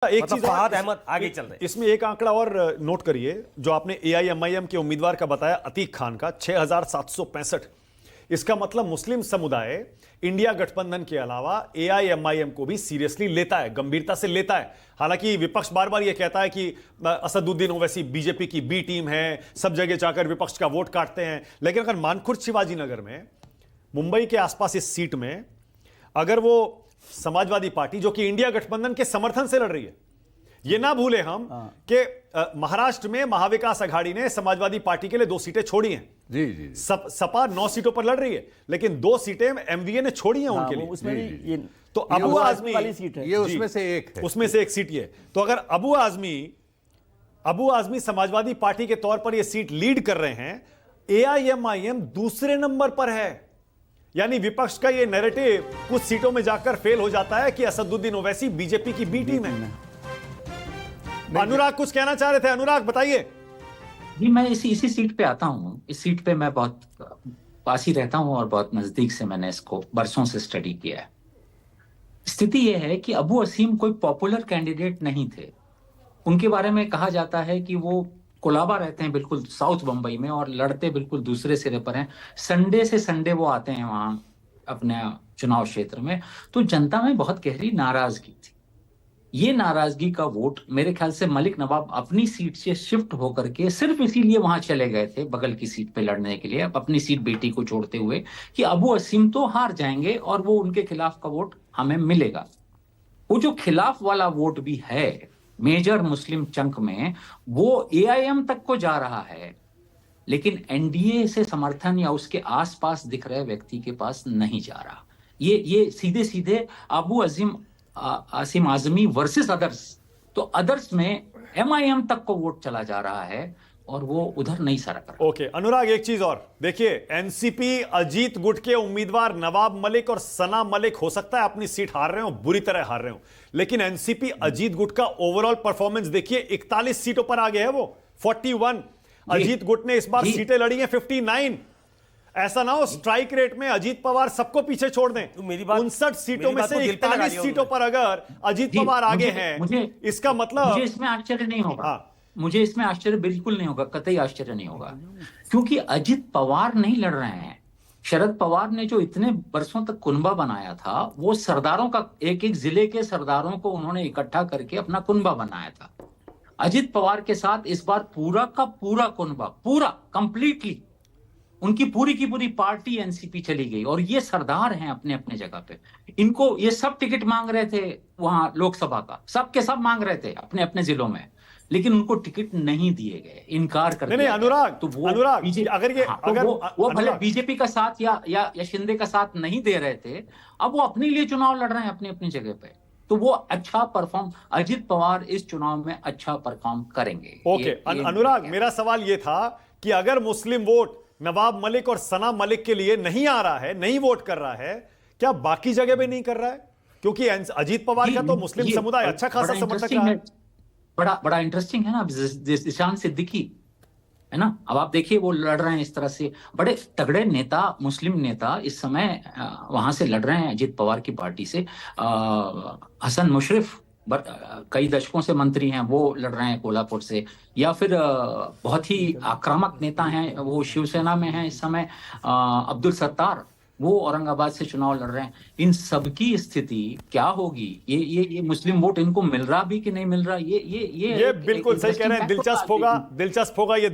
एक मतलब चीज फहाद अहमद आगे चल रहे हैं। इसमें एक आंकड़ा और नोट करिए जो आपने एआईएमआईएम के उम्मीदवार का बताया, अतीक खान का 6765। इसका मतलब मुस्लिम समुदाय इंडिया गठबंधन के अलावा एआईएमआईएम को भी सीरियसली लेता है, गंभीरता से लेता है। हालांकि विपक्ष बार बार यह कहता है कि असदुद्दीन ओवैसी बीजेपी की बी टीम है, सब जगह जाकर विपक्ष का वोट काटते हैं। लेकिन अगर मानखुर्द शिवाजी नगर में, मुंबई के आसपास इस सीट में अगर वो समाजवादी पार्टी जो कि इंडिया गठबंधन के समर्थन से लड़ रही है, ये ना भूले हम कि महाराष्ट्र में महाविकास अघाड़ी ने समाजवादी पार्टी के लिए 2 सीटें छोड़ी हैं। जी जी, जी। सपा 9 सीटों पर लड़ रही है, लेकिन 2 सीटें एमवीए ने छोड़ी हैं उनके लिए। उसमें भी ये तो अबू आजमी वाली सीट है, ये उसमें से एक है। उसमें से एक सीट ये। तो अगर अबू आजमी समाजवादी पार्टी के तौर पर ये सीट लीड कर रहे हैं, एआईएमआईएम दूसरे नंबर पर है। यानी विपक्ष का ये नैरेटिव कुछ सीटों में जाकर फेल हो जाता है कि असदुद्दीन ओवैसी बीजेपी की बी टीम है। अनुराग कुछ कहना चाह रहे थे, अनुराग बताइए। जी, मैं इसी सीट पे आता हूँ। इस सीट पे मैं बहुत पास ही रहता हूँ और बहुत नजदीक से मैंने इसको बरसों से स्टडी किया है। स्थिति यह है कि अबू असीम कोई पॉपुलर कैंडिडेट नहीं थे। उनके बारे में कहा जाता है कि वो कोलाबा रहते हैं बिल्कुल साउथ बंबई में और लड़ते बिल्कुल दूसरे सिरे पर हैं। संडे से संडे वो आते हैं वहां अपने चुनाव क्षेत्र में। तो जनता में बहुत गहरी नाराजगी थी। ये नाराजगी का वोट मेरे ख्याल से मलिक नवाब अपनी सीट से शिफ्ट होकर के सिर्फ इसीलिए वहां चले गए थे बगल की सीट पे लड़ने के लिए, अपनी सीट बेटी को छोड़ते हुए, कि अबू असीम तो हार जाएंगे और वो उनके खिलाफ का वोट हमें मिलेगा। वो जो खिलाफ वाला वोट भी है मेजर मुस्लिम चंक में, वो एआईएम तक को जा रहा है, लेकिन एनडीए से समर्थन या उसके आसपास दिख रहे व्यक्ति के पास नहीं जा रहा। ये सीधे सीधे अबू आसिम आजमी वर्सेस अदर्स। तो अदर्स में एमआईएम तक को वोट चला जा रहा है और वो उधर नहीं सरक रहा। ओके अनुराग, एक चीज और देखिए, एनसीपी अजीत गुट के उम्मीदवार नवाब मलिक और सना मलिक हो सकता है अपनी सीट हार रहे हो, बुरी तरह हार रहे हो, लेकिन एनसीपी अजीत गुट का ओवरऑल परफॉर्मेंस देखिए, 41 सीटों पर आ गया है वो 41। अजीत गुट ने इस बार सीटें लड़ी हैं 59। ऐसा ना हो स्ट्राइक रेट में अजीत पवार सबको पीछे छोड़ दें। 59 सीटों में से 41 सीटों पर अगर अजीत पवार आगे हैं, इसका मतलब मुझे इसमें आश्चर्य नहीं होगा। मुझे इसमें आश्चर्य बिल्कुल नहीं होगा, कतई आश्चर्य नहीं होगा, क्योंकि अजित पवार नहीं लड़ रहे हैं। शरद पवार ने जो इतने बरसों तक कुनबा बनाया था, वो सरदारों का, एक एक जिले के सरदारों को उन्होंने इकट्ठा करके अपना कुनबा बनाया था। अजित पवार के साथ इस बार पूरा का पूरा कुनबा, पूरा कंप्लीटली उनकी पूरी की पूरी पार्टी एनसीपी चली गई। और ये सरदार हैं अपने अपने जगह पे। इनको ये सब टिकट मांग रहे थे वहां लोकसभा का, सब के सब मांग रहे थे अपने अपने जिलों में, लेकिन उनको टिकट नहीं दिए गए, इनकार कर दिया। नहीं अनुराग, तो वो अनुराग अगर ये अगर वो भले बीजेपी का साथ या शिंदे का साथ नहीं दे रहे थे, अब वो अपने लिए चुनाव लड़ रहे हैं अपनी अपनी जगह पे, तो वो अच्छा परफॉर्म, अजित पवार इस चुनाव में अच्छा परफॉर्म करेंगे। ओके अनुराग, मेरा सवाल ये था कि अगर मुस्लिम वोट नवाब मलिक और सना मलिक के लिए नहीं आ रहा है, नहीं वोट कर रहा है, क्या बाकी जगह पे नहीं कर रहा है? क्योंकि अजीत पवार का तो मुस्लिम समुदाय अच्छा खासा समर्थक रहा है। बड़ा इंटरेस्टिंग है ना निशान सिद्दीकी, है ना। अब आप देखिए वो लड़ रहे हैं इस तरह से, बड़े तगड़े नेता, मुस्लिम नेता इस समय वहां से लड़ रहे हैं अजीत पवार की पार्टी से। हसन मुशर्रफ कई दशकों से मंत्री हैं, वो लड़ रहे हैं कोल्हापुर से। या फिर बहुत ही आक्रामक नेता हैं, वो शिवसेना में हैं इस समय, अब्दुल सत्तार, वो औरंगाबाद से चुनाव लड़ रहे हैं। इन सबकी स्थिति क्या होगी? ये मुस्लिम वोट इनको मिल रहा भी कि नहीं मिल रहा? ये बिल्कुल सही कह रहे हैं। दिलचस्प होगा ये